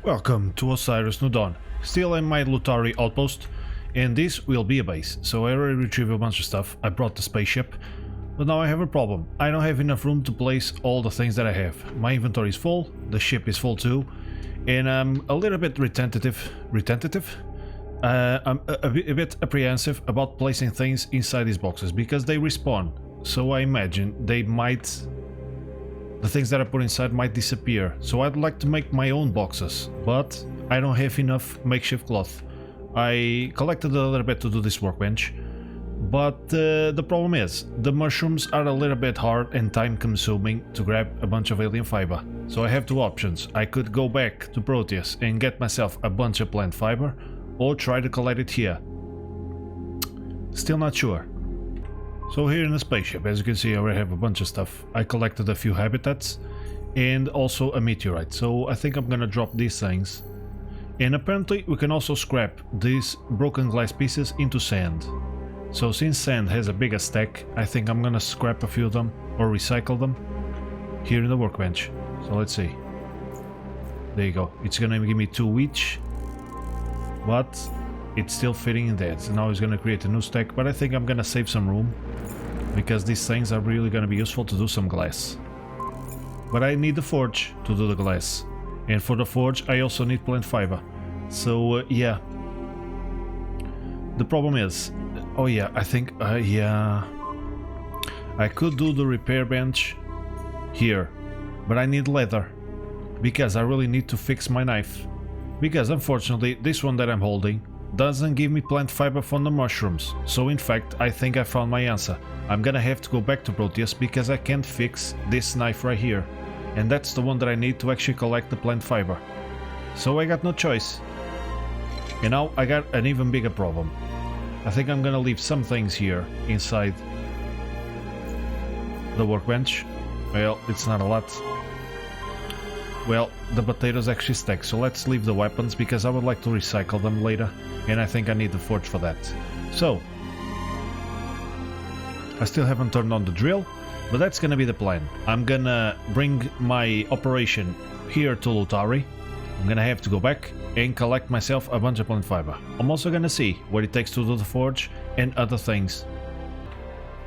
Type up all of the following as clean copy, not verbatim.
Welcome to Osiris New Dawn. Still in my Luthari outpost, and this will be a base. So I already retrieved a bunch of stuff. I brought the spaceship, but now I have a problem. I don't have enough room to place all the things that I have. My inventory is full, the ship is full too, and I'm a little bit I'm a bit apprehensive about placing things inside these boxes because they respawn. So I imagine the things that I put inside might disappear, so I'd like to make my own boxes, but I don't have enough makeshift cloth. I collected a little bit to do this workbench, but the problem is, the mushrooms are a little bit hard and time consuming to grab a bunch of alien fiber. So I have two options. I could go back to Proteus and get myself a bunch of plant fiber, or try to collect it here. Still not sure. So here in the spaceship, as you can see, I already have a bunch of stuff. I collected a few habitats and also a meteorite. So I think I'm gonna drop these things. And apparently we can also scrap these broken glass pieces into sand. So since sand has a bigger stack, I think I'm gonna scrap a few of them or recycle them here in the workbench. So let's see. There you go. It's gonna give me 2 each, but it's still fitting in there. So now it's gonna create a new stack, but I think I'm gonna save some room because these things are really gonna be useful to do some glass. But I need the forge to do the glass, and for the forge I also need plant fiber. So yeah, the problem is, oh yeah, I think yeah, I could do the repair bench here, but I need leather because I really need to fix my knife, because unfortunately this one that I'm holding doesn't give me plant fiber from the mushrooms. So in fact, I think I found my answer. I'm gonna have to go back to Proteus because I can't fix this knife right here, and that's the one that I need to actually collect the plant fiber. So I got no choice. And now I got an even bigger problem. I think I'm gonna leave some things here inside the workbench. Well, it's not a lot. Well, the potatoes actually stack, so let's leave the weapons because I would like to recycle them later, and I think I need the forge for that. So, I still haven't turned on the drill, but that's gonna be the plan. I'm gonna bring my operation here to Luthari. I'm gonna have to go back and collect myself a bunch of plant fiber. I'm also gonna see what it takes to do the forge and other things.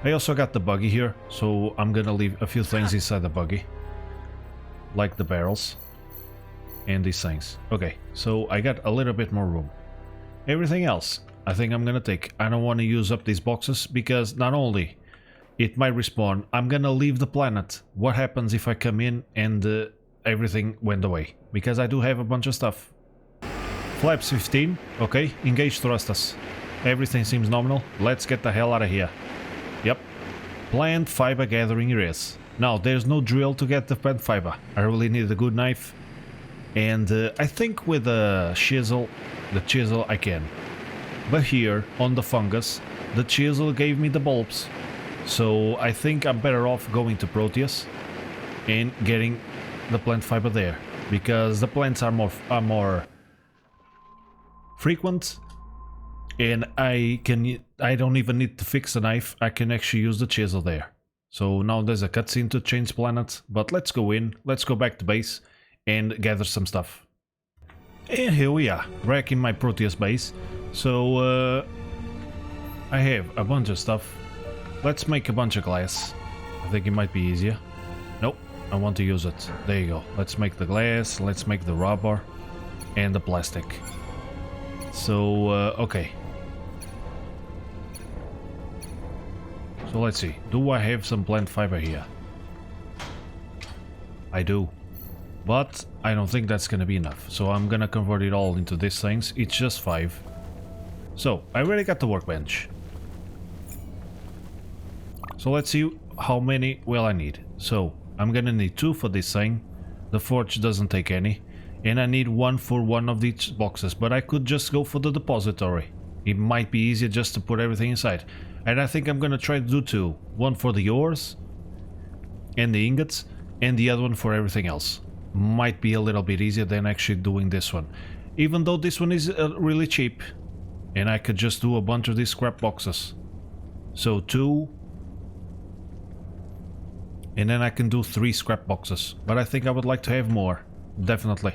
I also got the buggy here, so I'm gonna leave a few things inside the buggy, like the barrels and these things. Okay, so I got a little bit more room. Everything else I think I'm gonna take. I don't want to use up these boxes because not only it might respawn, I'm gonna leave the planet. What happens if I come in and everything went away? Because I do have a bunch of stuff. Flaps 15, okay, engage thrusters. Everything seems nominal. Let's get the hell out of here. Yep, plant fiber gathering areas. Now, there's no drill to get the plant fiber. I really need a good knife. And I think with the chisel I can. But here, on the fungus, the chisel gave me the bulbs. So I think I'm better off going to Proteus and getting the plant fiber there. Because the plants are more frequent. And I don't even need to fix the knife. I can actually use the chisel there. So now there's a cutscene to change planet, but let's go in, let's go back to base and gather some stuff. And here we are, back in my Proteus base. So I have a bunch of stuff. Let's make a bunch of glass. I think it might be easier. Nope, I want to use it. There you go. Let's make the glass, let's make the rubber and the plastic. So okay. So let's see, do I have some plant fiber here? I do, but I don't think that's gonna be enough, so I'm gonna convert it all into these things. It's just 5. So, I already got the workbench. So let's see how many will I need. So, I'm gonna need 2 for this thing, the forge doesn't take any, and I need 1 for one of these boxes, but I could just go for the depository. It might be easier just to put everything inside. And I think I'm gonna try to do 2. One for the ores and the ingots, and the other one for everything else. Might be a little bit easier than actually doing this one. Even though this one is really cheap. And I could just do a bunch of these scrap boxes. So 2. And then I can do 3 scrap boxes. But I think I would like to have more. Definitely.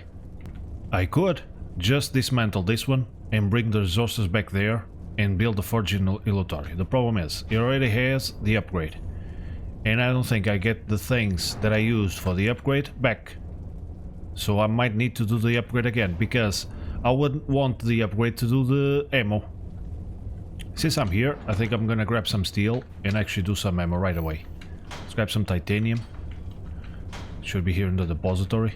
I could just dismantle this one and bring the resources back there and build the forge in Luthari. The problem is, it already has the upgrade. And I don't think I get the things that I used for the upgrade back. So I might need to do the upgrade again, because I wouldn't want the upgrade to do the ammo. Since I'm here, I think I'm gonna grab some steel and actually do some ammo right away. Let's grab some titanium. Should be here in the depository.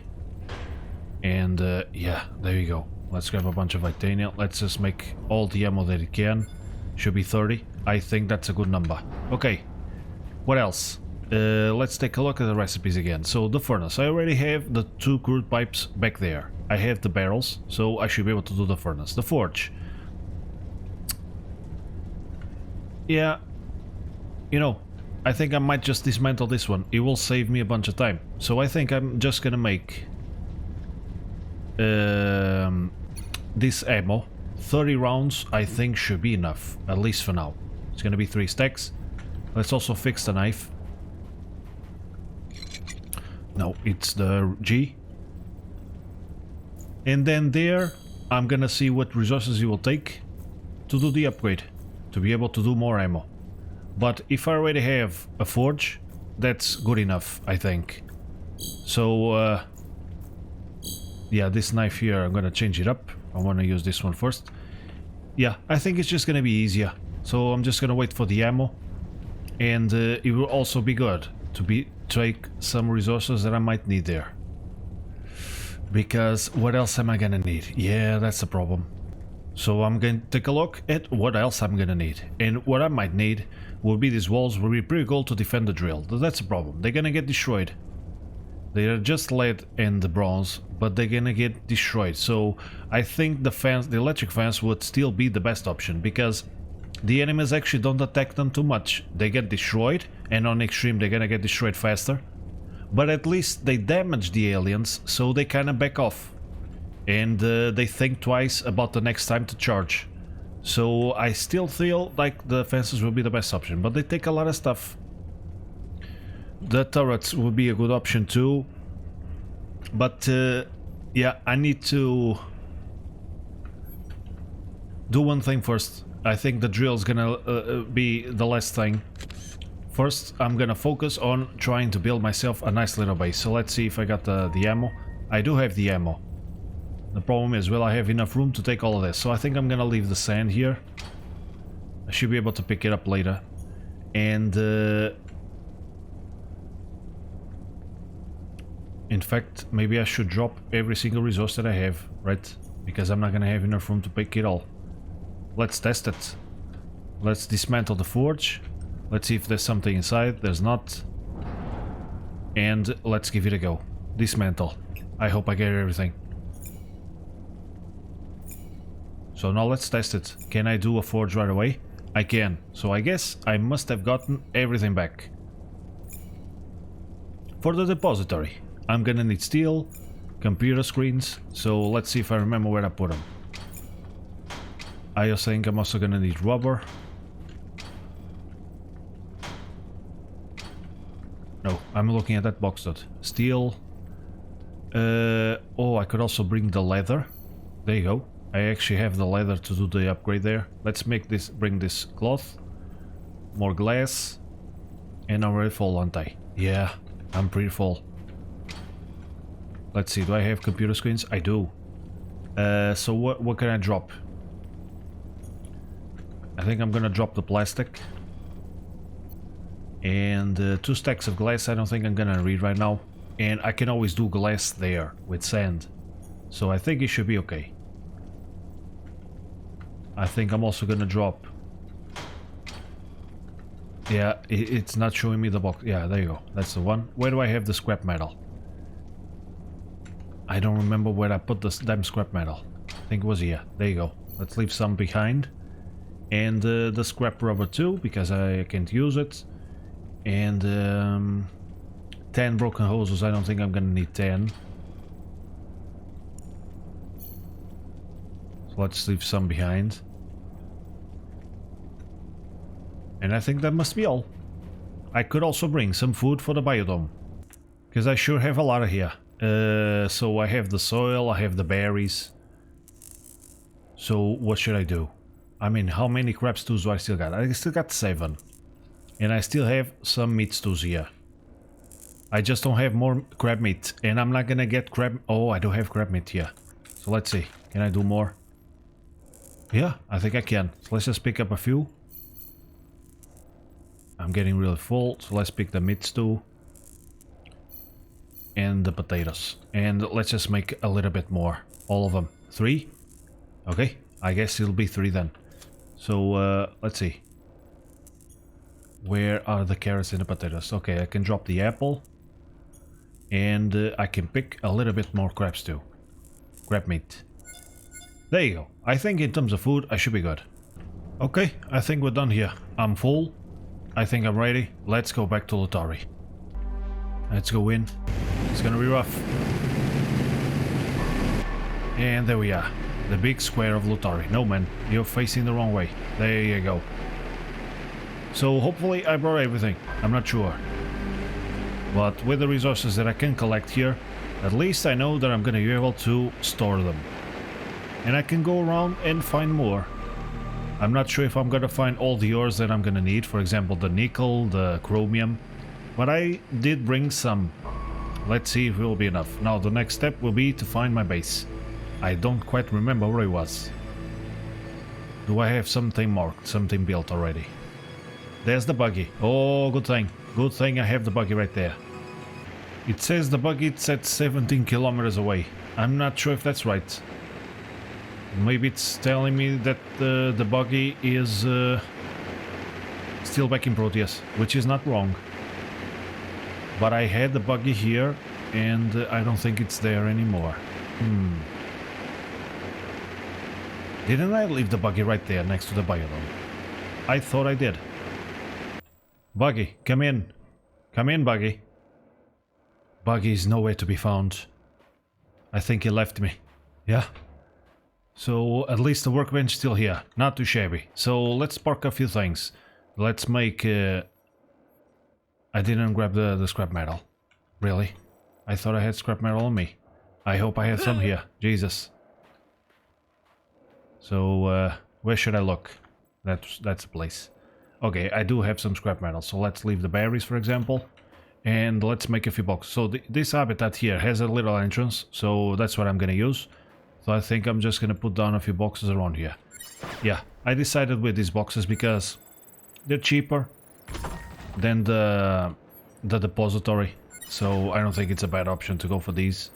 And yeah, there you go. Let's grab a bunch of titanium. Let's just make all the ammo that it can. Should be 30. I think that's a good number. Okay. What else? Let's take a look at the recipes again. So the furnace. I already have the 2 crude pipes back there. I have the barrels, so I should be able to do the furnace. The forge. Yeah. You know, I think I might just dismantle this one. It will save me a bunch of time. So I think I'm just gonna make this ammo. 30 rounds I think should be enough, at least for now. It's gonna be 3 stacks. Let's also fix the knife. No, it's the G. And then there I'm gonna see what resources it will take to do the upgrade, to be able to do more ammo. But if I already have a forge, that's good enough, I think. So yeah, this knife here, I'm gonna change it up. I want to use this one first. Yeah, I think it's just gonna be easier. So I'm just gonna wait for the ammo. And it will also be good to take some resources that I might need there. Because what else am I gonna need? Yeah, that's the problem. So I'm going to take a look at what else I'm gonna need. And what I might need will be these walls will be pretty cool to defend the drill. That's the problem. They're gonna get destroyed. They are just lead and the bronze, but they're gonna get destroyed. So I think the fence, the electric fence would still be the best option, because the enemies actually don't attack them too much. They get destroyed, and on extreme they're gonna get destroyed faster. But at least they damage the aliens, so they kind of back off. And they think twice about the next time to charge. So I still feel like the fences will be the best option, but they take a lot of stuff. The turrets would be a good option too. But yeah, I need to do one thing first. I think the drill is gonna be the last thing. First, I'm gonna focus on trying to build myself a nice little base. So let's see if I got the ammo. I do have the ammo. The problem is, will I have enough room to take all of this? So I think I'm gonna leave the sand here. I should be able to pick it up later. And in fact, maybe I should drop every single resource that I have, right? Because I'm not gonna have enough room to pick it all. Let's test it. Let's dismantle the forge. Let's see if there's something inside. There's not. And let's give it a go. Dismantle. I hope I get everything. So now let's test it. Can I do a forge right away? I can. So I guess I must have gotten everything back. For the depository, I'm gonna need steel, computer screens. So let's see if I remember where I put them. I think I'm also gonna need rubber. No, I'm looking at that box dot. Steel. Oh, I could also bring the leather. There you go. I actually have the leather to do the upgrade there. Let's make this, bring this cloth. More glass. And I'm already full, aren't I? Yeah, I'm pretty full. Let's see, do I have computer screens? I do. So what can I drop? I think I'm gonna drop the plastic. And 2 stacks of glass I don't think I'm gonna read right now. And I can always do glass there with sand. So I think it should be okay. I think I'm also gonna drop... Yeah, it's not showing me the box. Yeah, there you go. That's the one. Where do I have the scrap metal? I don't remember where I put this damn scrap metal. I think it was here. There you go. Let's leave some behind. And the scrap rubber too, because I can't use it. And 10 broken hoses. I don't think I'm gonna need 10. So let's leave some behind. And I think that must be all. I could also bring some food for the biodome, because I sure have a lot of here. So I have the soil, I have the berries. So what should I do? I mean, how many crab stews do I still got? I still got 7. And I still have some meat stews here. I just don't have more crab meat. And I'm not gonna get crab... Oh, I don't have crab meat here. So let's see. Can I do more? Yeah, I think I can. So let's just pick up a few. I'm getting really full. So let's pick the meat stew. And the potatoes. And let's just make a little bit more. All of them. 3? Okay. I guess it'll be 3 then. So, let's see. Where are the carrots and the potatoes? Okay, I can drop the apple. And I can pick a little bit more crab stew. Crab meat. There you go. I think in terms of food, I should be good. Okay, I think we're done here. I'm full. I think I'm ready. Let's go back to Luthari. Let's go in. It's gonna be rough. And there we are. The big square of Luthari. No man, you're facing the wrong way. There you go. So hopefully I brought everything. I'm not sure. But with the resources that I can collect here, at least I know that I'm gonna be able to store them. And I can go around and find more. I'm not sure if I'm gonna find all the ores that I'm gonna need. For example, the nickel, the chromium. But I did bring some. Let's see if it will be enough. Now the next step will be to find my base. I don't quite remember where it was. Do I have something marked, something built already? There's the buggy. Oh, good thing. Good thing I have the buggy right there. It says the buggy is at 17 kilometers away. I'm not sure if that's right. Maybe it's telling me that the buggy is still back in Proteus, which is not wrong. But I had the buggy here, and I don't think it's there anymore. Didn't I leave the buggy right there next to the biodome? I thought I did. Buggy, come in. Come in, Buggy. Buggy is nowhere to be found. I think he left me. Yeah. So at least the workbench is still here. Not too shabby. So let's spark a few things. Let's make... I didn't grab the scrap metal. Really? I thought I had scrap metal on me. I hope I had some here. Jesus. So, where should I look? That's the place. Okay, I do have some scrap metal, so let's leave the berries, for example. And let's make a few boxes. So this habitat here has a little entrance, so that's what I'm gonna use. So I think I'm just gonna put down a few boxes around here. Yeah, I decided with these boxes because they're cheaper than the depository. So I don't think it's a bad option to go for these.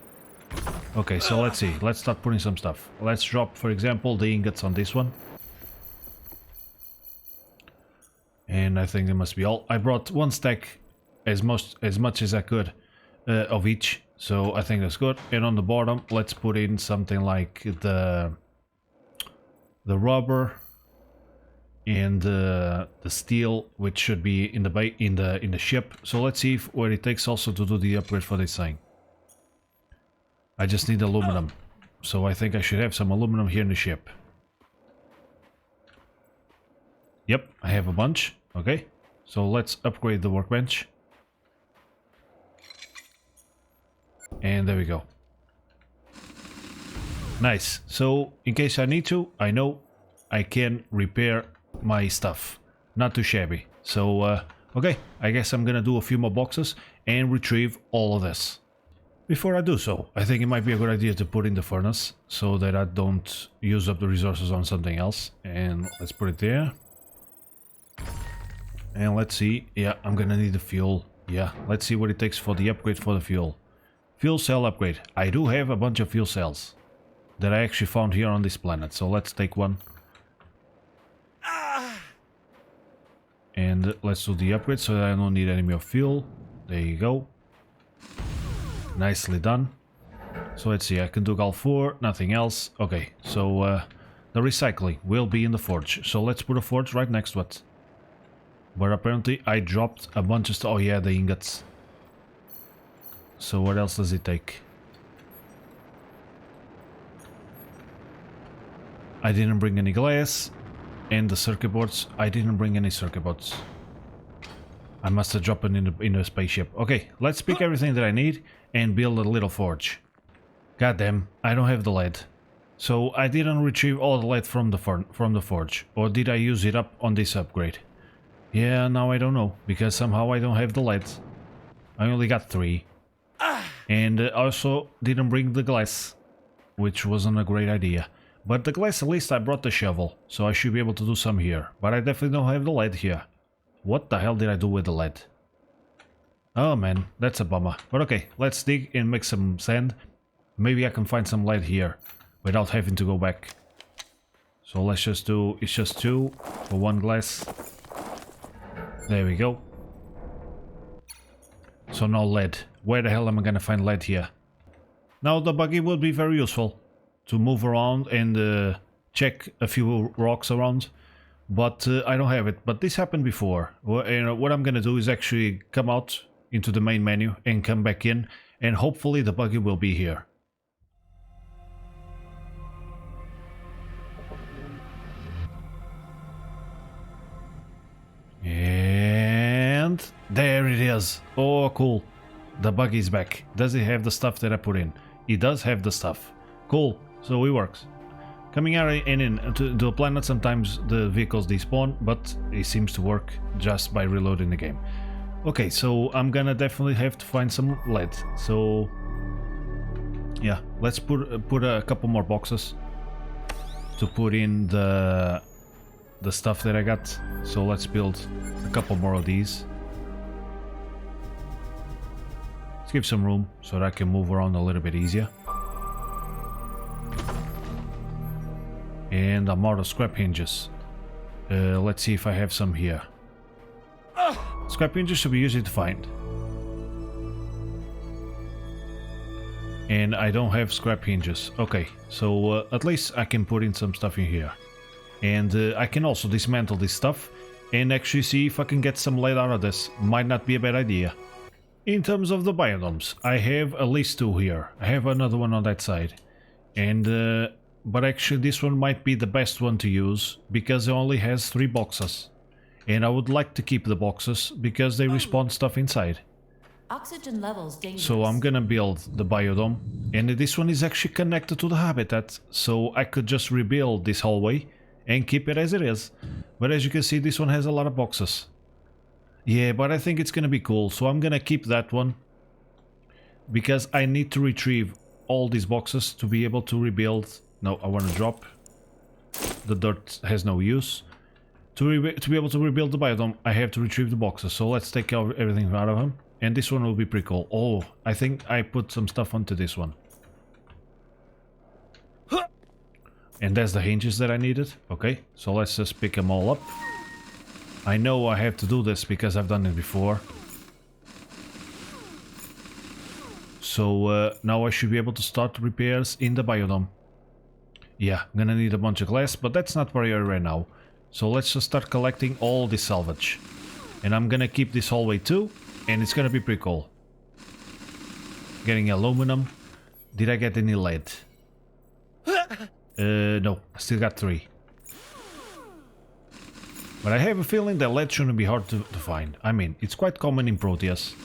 Okay, so let's see. Let's start putting some stuff. Let's drop, for example, the ingots on this one. And I think they must be all. I brought one stack as much as I could of each. So I think that's good. And on the bottom, let's put in something like the rubber and the steel, which should be in the ship. So let's see what it takes also to do the upgrade for this thing. I just need aluminum, so I think I should have some aluminum here in the ship. Yep, I have a bunch. Okay, so let's upgrade the workbench. And there we go. Nice. So in case I need to, I know I can repair my stuff. Not too shabby. So okay, I guess I'm gonna do a few more boxes and retrieve all of this. Before I do so, I think it might be a good idea to put in the furnace so that I don't use up the resources on something else. And let's put it there. And let's see. Yeah, I'm gonna need the fuel. Yeah, let's see what it takes for the upgrade for the fuel. Fuel cell upgrade. I do have a bunch of fuel cells that I actually found here on this planet. So let's take one. And let's do the upgrade so that I don't need any more fuel. There you go. Nicely done. So let's see, I can do Gal 4, nothing else. Okay, so the recycling will be in the forge. So let's put a forge right next to it. But apparently I dropped a bunch of stuff. Oh yeah, the ingots. So what else does it take? I didn't bring any glass. And the circuit boards, I didn't bring any circuit boards. I must have dropped it in the spaceship. Okay, let's pick everything that I need and build a little forge. God damn, I don't have the lead. So I didn't retrieve all the lead from the forge, or did I use it up on this upgrade? Yeah, now I don't know, because somehow I don't have the lead. I only got 3. And also didn't bring the glass, which wasn't a great idea. But the glass, at least I brought the shovel, so I should be able to do some here. But I definitely don't have the lead here. What the hell did I do with the lead? Oh man, that's a bummer. But okay, let's dig and make some sand. Maybe I can find some lead here without having to go back. So let's just do, it's just 2 for 1 glass. There we go. So no lead. Where the hell am I gonna find lead here? Now the buggy would be very useful to move around and check a few rocks around, but I don't have it. But this happened before. What I'm gonna do is actually come out into the main menu and come back in, and hopefully the buggy will be here. And there it is. Oh, cool. The buggy's back. Does it have the stuff that I put in? It does have the stuff. Cool. So it works. Coming out and in to a planet, sometimes the vehicles despawn, but it seems to work just by reloading the game. Okay, so I'm gonna definitely have to find some lead. So yeah, let's put a couple more boxes to put in the stuff that I got. So let's build a couple more of these. Let's give some room so that I can move around a little bit easier. And I'm out of scrap hinges. Let's see if I have some here. Scrap hinges should be easy to find. And I don't have scrap hinges. Okay, so at least I can put in some stuff in here. And I can also dismantle this stuff and actually see if I can get some lead out of this. Might not be a bad idea. In terms of the biodomes, I have at least 2 here. I have another one on that side. And but actually this one might be the best one to use because it only has 3 boxes. And I would like to keep the boxes because they respawn stuff inside. Oxygen levels dangerous. So I'm gonna build the biodome, and this one is actually connected to the habitat, so I could just rebuild this hallway and keep it as it is. But as you can see, this one has a lot of boxes. Yeah, but I think it's gonna be cool, so I'm gonna keep that one because I need to retrieve all these boxes to be able to rebuild. No, I want to drop. The dirt has no use. To be able to rebuild the biodome, I have to retrieve the boxes, so let's take everything out of them. And this one will be pretty cool. Oh, I think I put some stuff onto this one. And that's the hinges that I needed. Okay, so let's just pick them all up. I know I have to do this because I've done it before. So now I should be able to start repairs in the biodome. Yeah, I'm gonna need a bunch of glass, but that's not priority right now. So let's just start collecting all this salvage. And I'm gonna keep this hallway too, and it's gonna be pretty cool. Getting aluminum. Did I get any lead? No, I still got 3. But I have a feeling that lead shouldn't be hard to find. I mean, it's quite common in Proteus.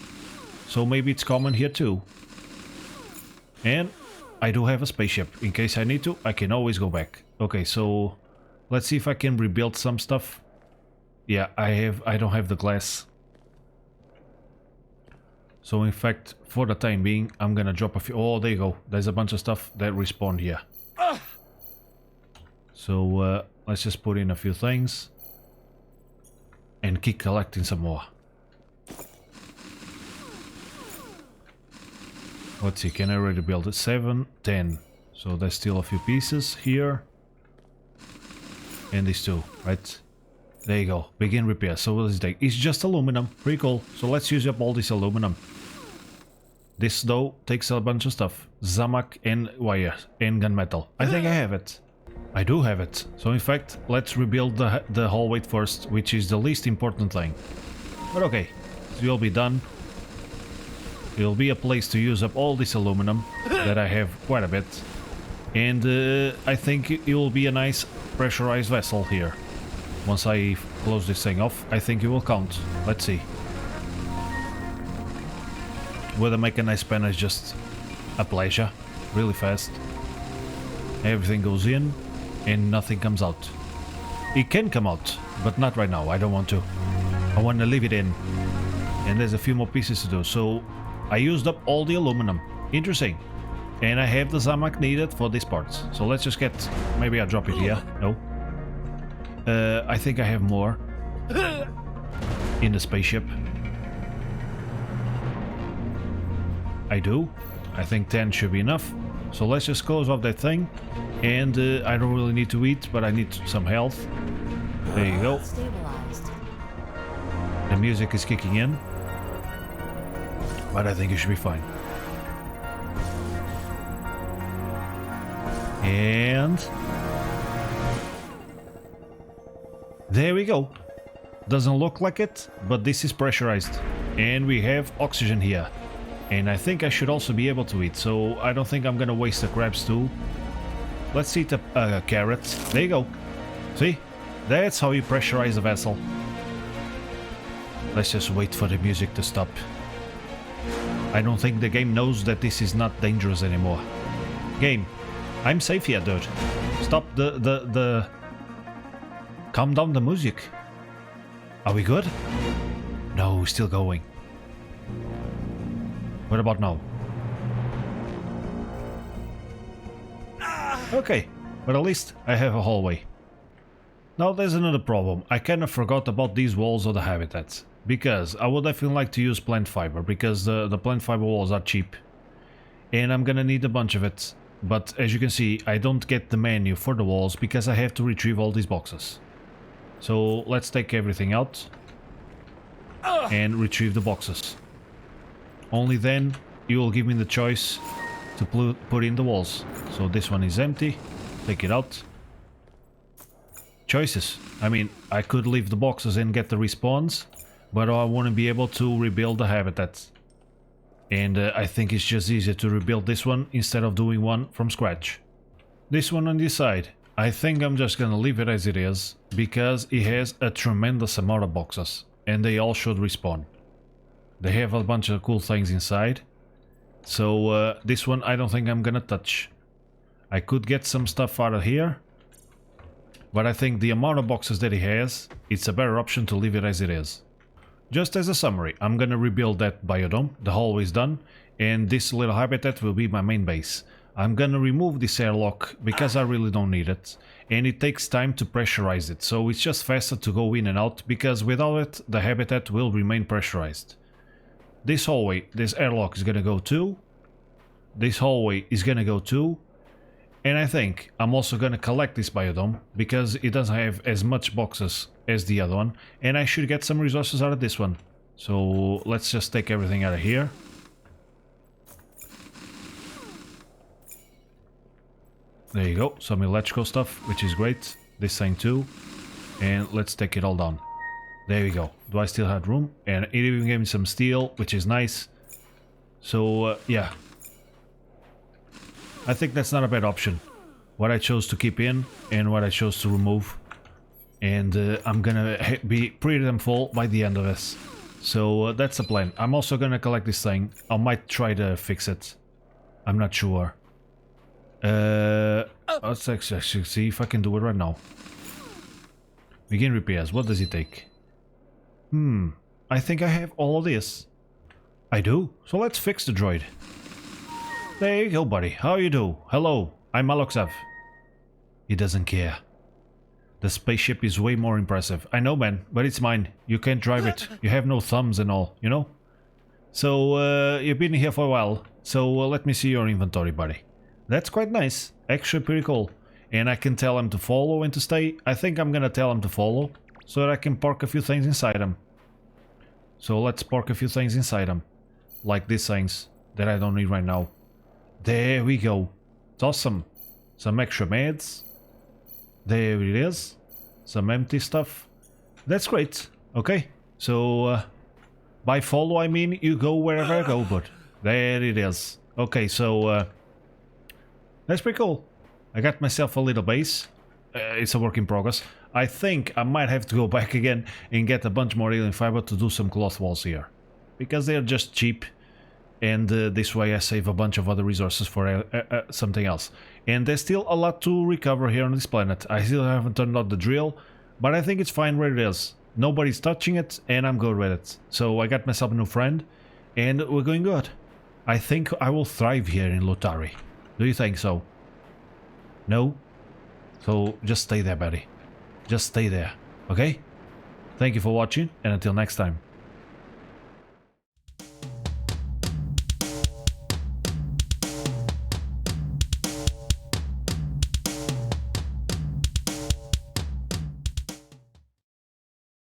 So maybe it's common here too. And I do have a spaceship. In case I need to, I can always go back. Okay, so let's see if I can rebuild some stuff. Yeah, I don't have the glass. So in fact, for the time being, I'm gonna drop a few. Oh, there you go. There's a bunch of stuff that respawned here. So let's just put in a few things and keep collecting some more. Let's see, can I already build it? 7, 10. So there's still a few pieces here. And these 2, right? There you go. Begin repair. So what does it take? It's just aluminum. Pretty cool. So let's use up all this aluminum. This though takes a bunch of stuff. Zamak and wire and gunmetal. I think I have it. I do have it. So in fact, let's rebuild the hallway first, which is the least important thing. But okay, it will be done. It will be a place to use up all this aluminum that I have quite a bit. And I think it will be a nice pressurized vessel here. Once I close this thing off, I think it will count. Let's see. Whether make a nice panel is just a pleasure. Really fast. Everything goes in and nothing comes out. It can come out, but not right now. I don't want to. I want to leave it in. And there's a few more pieces to do. So I used up all the aluminum. Interesting. And I have the Zamak needed for these parts. So let's just get... Maybe I'll drop it here. No. I think I have more in the spaceship. I do. I think 10 should be enough. So let's just close off that thing. And I don't really need to eat, but I need some health. There you go. Stabilized. The music is kicking in. But I think it should be fine. And... there we go. Doesn't look like it, but this is pressurized. And we have oxygen here. And I think I should also be able to eat, so I don't think I'm gonna waste the crabs too. Let's eat a carrot. There you go. See? That's how you pressurize a vessel. Let's just wait for the music to stop. I don't think the game knows that this is not dangerous anymore. Game, I'm safe here, dude. Stop the... Calm down the music. Are we good? No, still going. What about now? Okay, but at least I have a hallway. Now there's another problem. I kind of forgot about these walls of the habitats. Because I would definitely like to use plant fiber, because the plant fiber walls are cheap. And I'm gonna need a bunch of it. But as you can see, I don't get the menu for the walls because I have to retrieve all these boxes. So let's take everything out and retrieve the boxes. Only then you will give me the choice to put in the walls. So this one is empty. Take it out. Choices. I mean, I could leave the boxes and get the respawns, but I want to be able to rebuild the habitat. And I think it's just easier to rebuild this one instead of doing one from scratch. This one on this side, I think I'm just gonna leave it as it is, because it has a tremendous amount of boxes, and they all should respawn. They have a bunch of cool things inside, so this one I don't think I'm gonna touch. I could get some stuff out of here, but I think the amount of boxes that it has, it's a better option to leave it as it is. Just as a summary, I'm gonna rebuild that biodome, the hallway is done, and this little habitat will be my main base. I'm gonna remove this airlock because I really don't need it, and it takes time to pressurize it, so it's just faster to go in and out, because without it the habitat will remain pressurized. This hallway, this airlock is gonna go too, this hallway is gonna go too, and I think I'm also gonna collect this biodome because it doesn't have as much boxes as the other one, and I should get some resources out of this one. So let's just take everything out of here. There you go, some electrical stuff, which is great. This thing too. And let's take it all down. There we go. Do I still have room? And it even gave me some steel, which is nice. So, yeah. I think that's not a bad option. What I chose to keep in and what I chose to remove. And I'm gonna be pretty damn full by the end of this. So that's the plan. I'm also gonna collect this thing. I might try to fix it. I'm not sure. Let's actually see if I can do it right now. Begin repairs. What does it take? I think I have all of this. I do. So let's fix the droid. There you go, buddy. How you do? Hello, I'm AlocsaV. He doesn't care. The spaceship is way more impressive. I know, man, but it's mine. You can't drive it. You have no thumbs and all, you know? So, you've been here for a while. So, let me see your inventory, buddy. That's quite nice. Actually pretty cool. And I can tell him to follow and to stay. I think I'm gonna tell him to follow, so that I can park a few things inside him. So let's park a few things inside him. Like these things that I don't need right now. There we go. It's awesome. Some extra meds. There it is. Some empty stuff. That's great. Okay. So, by follow I mean you go wherever I go, but there it is. Okay, so, that's pretty cool. I got myself a little base. It's a work in progress. I think I might have to go back again and get a bunch more alien fiber to do some cloth walls here. Because they're just cheap. and this way I save a bunch of other resources for something else. And there's still a lot to recover here on this planet. I still haven't turned on the drill, but I think it's fine where it is. Nobody's touching it, and I'm good with it. So I got myself a new friend, and we're going good. I think I will thrive here in Luthari. Do you think so? No? So just stay there, buddy. Just stay there, okay? Thank you for watching, and until next time.